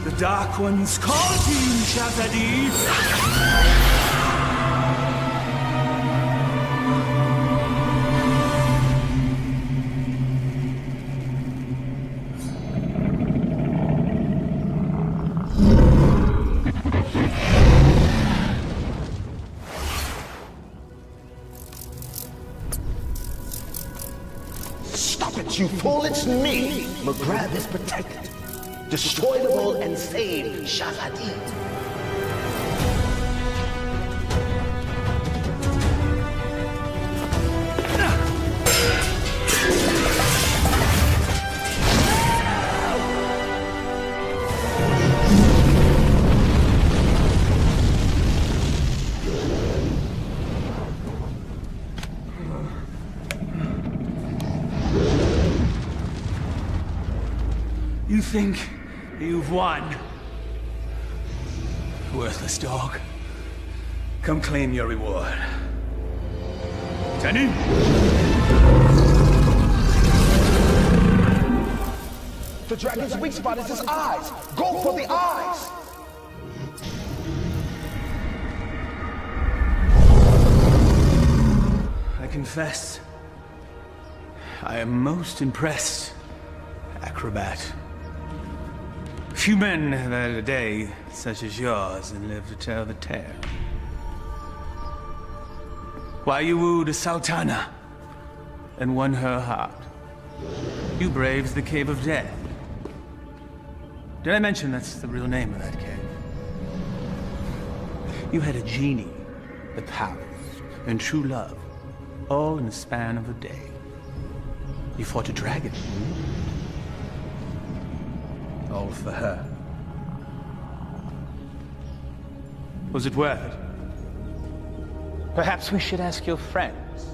The Dark Ones call to you, Shazadi! You fool, it's me! McGrath is protected. Destroyable and saved, Shazadi. You think you've won? Worthless dog. Come claim your reward. Tenny? The dragon's weak spot is his eyes. Go for the eyes. I confess, I am most impressed, acrobat. Few men have had a day such as yours and live to tell the tale. Why you wooed a sultana and won her heart. You braved the Cave of Death. Did I mention that's the real name of that cave? You had a genie, the powers, and true love, all in the span of a day. You fought a dragon. All for her. Was it worth it? Perhaps we should ask your friends.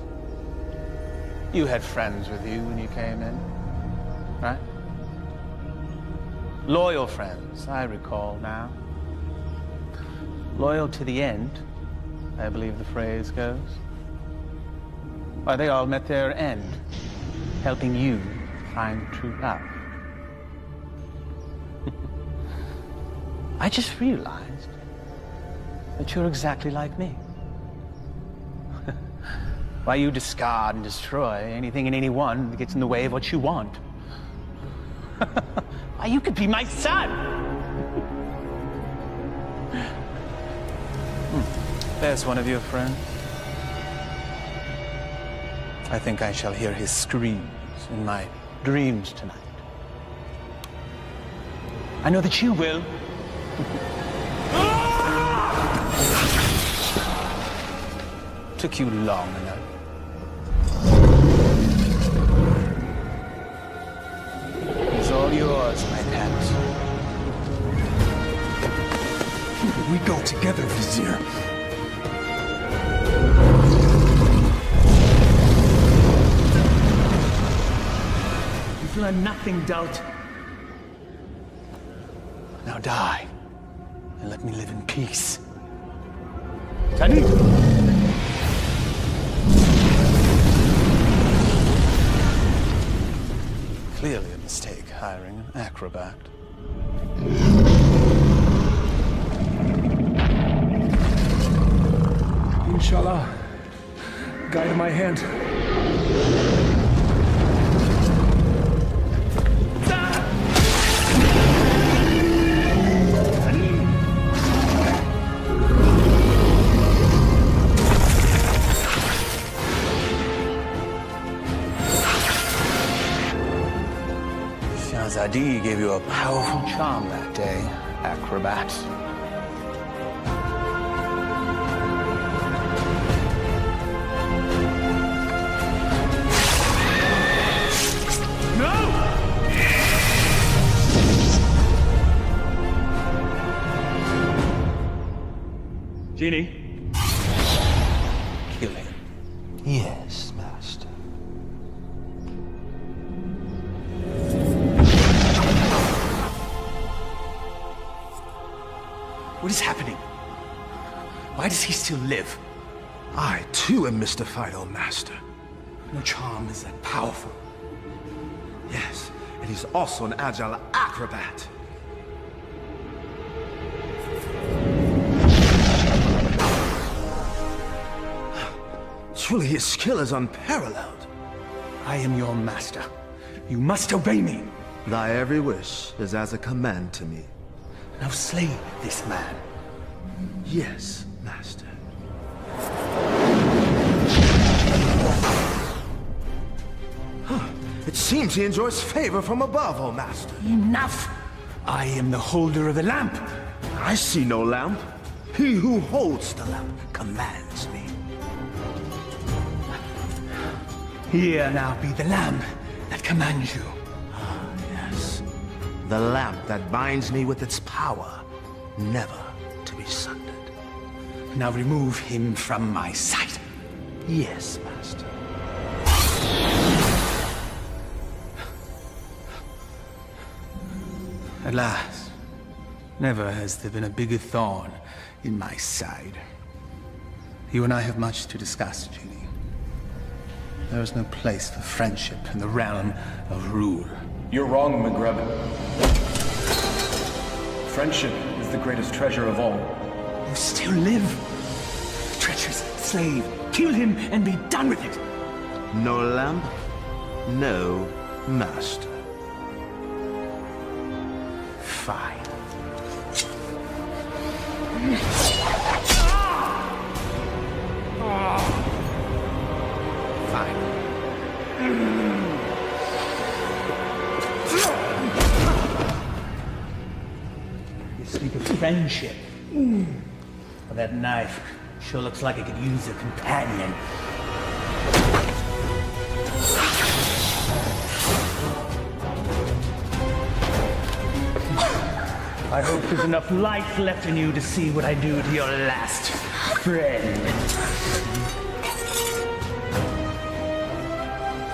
You had friends with you when you came in, right? Loyal friends, I recall now. Loyal to the end, I believe the phrase goes. Why, they all met their end, helping you find true love. I just realized that you're exactly like me. Why you discard and destroy anything and anyone that gets in the way of what you want? Why, you could be my son! There's one of your friends. I think I shall hear his screams in my dreams tonight. I know that you will. Took you long enough. It's all yours, my pet. We go together, Vizier. You've learned nothing, doubt. Now die, and let me live in peace. Tani! Clearly a mistake hiring an acrobat. Inshallah, guide my hand. Shahzadi gave you a powerful charm that day, acrobat. Genie? Kill him. Yes, Master. What is happening? Why does he still live? I, too, am mystified, O Master. No charm is that powerful. Yes, and he's also an agile acrobat. Truly, his skill is unparalleled. I am your master. You must obey me. Thy every wish is as a command to me. Now slay this man. Yes, Master. It seems he enjoys favor from above, O Master. Enough! I am the holder of the lamp. I see no lamp. He who holds the lamp commands me. Here now be the lamp that commands you. Ah, yes. The lamp that binds me with its power, never to be sundered. Now remove him from my sight. Yes, Master. At last. Never has there been a bigger thorn in my side. You and I have much to discuss, Genie. There is no place for friendship in the realm of rule. You're wrong, McGreb. Friendship is the greatest treasure of all. You still live. Treacherous slave. Kill him and be done with it. No lamp, no master. Fine. Fine. You speak of friendship. Well, that knife sure looks like it could use a companion. I hope there's enough life left in you to see what I do to your last friend.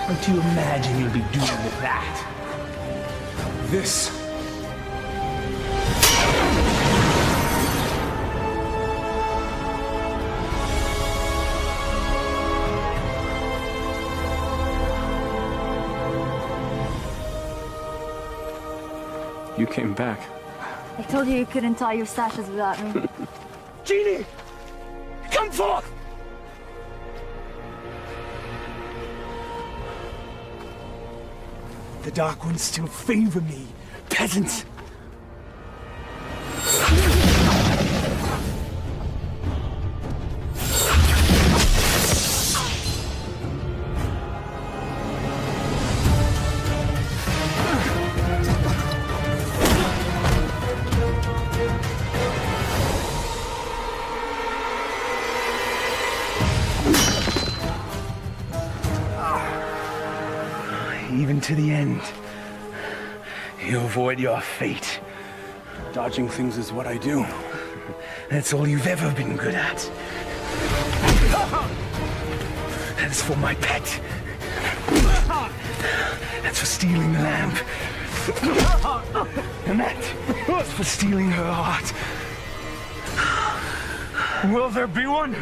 What do you imagine you'll be doing with that? This. You came back. I told you couldn't tie your sashes without me. Genie! Come forth! The Dark Ones still favor me, peasants. Even to the end, you avoid your fate. Dodging things is what I do. That's all you've ever been good at. That's for my pet. That's for stealing the lamp. And that's for stealing her heart. Will there be one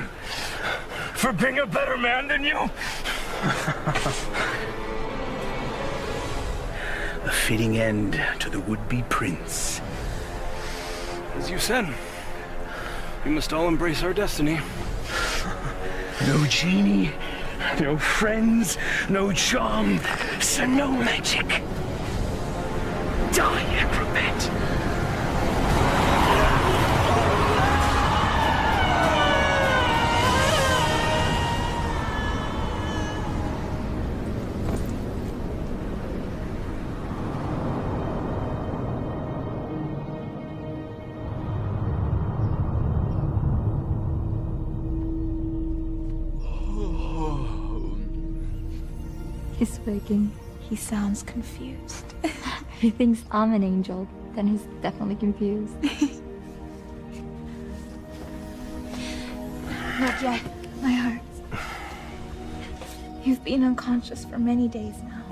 for being a better man than you? A fitting end to the would-be prince. As you said, we must all embrace our destiny. No genie, no friends, no charm, so no magic. Die, acrobat! He's speaking. He sounds confused. He thinks I'm an angel. Then he's definitely confused. Not yet, my heart. You've been unconscious for many days now.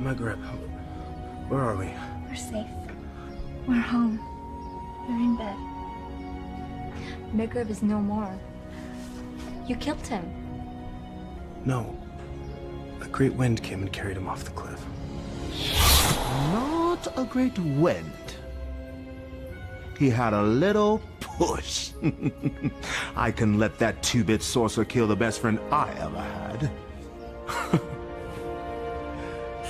Maghreb, where are we? We're safe. We're home. We're in bed. Maghreb is no more. You killed him. No. A great wind came and carried him off the cliff. Not a great wind. He had a little push. I can let that two-bit sorcerer kill the best friend I ever had.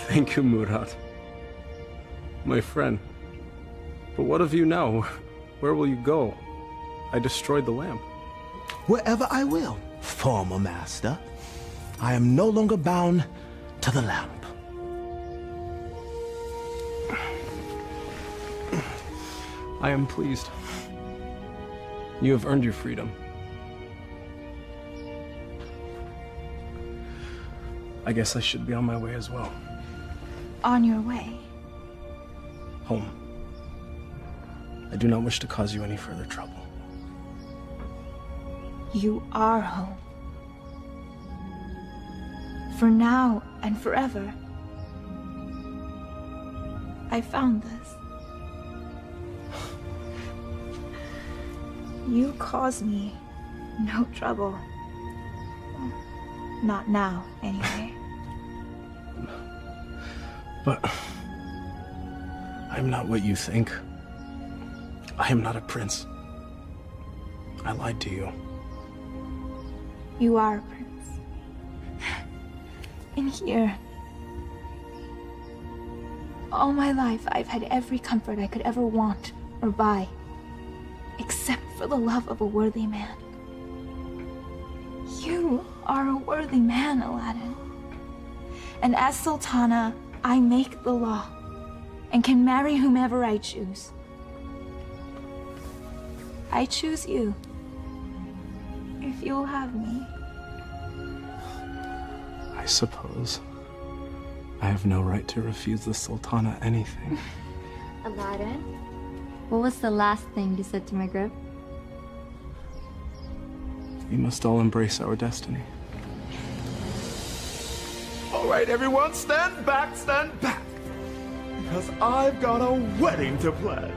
Thank you, Murad. My friend. But what of you now? Where will you go? I destroyed the lamp. Wherever I will, former master. I am no longer bound to the lamp. I am pleased. You have earned your freedom. I guess I should be on my way as well. On your way? Home. I do not wish to cause you any further trouble. You are home. For now and forever. I found this. You cause me no trouble. Not now, anyway. But I'm not what you think. I am not a prince. I lied to you. You are a prince. In here. All my life, I've had every comfort I could ever want or buy. Except for the love of a worthy man. You are a worthy man, Aladdin. And as Sultana, I make the law and can marry whomever I choose. I choose you. If you'll have me. I suppose I have no right to refuse the Sultana anything. Aladdin, what was the last thing you said to Maghreb? We must all embrace our destiny. All right, everyone, stand back, because I've got a wedding to plan.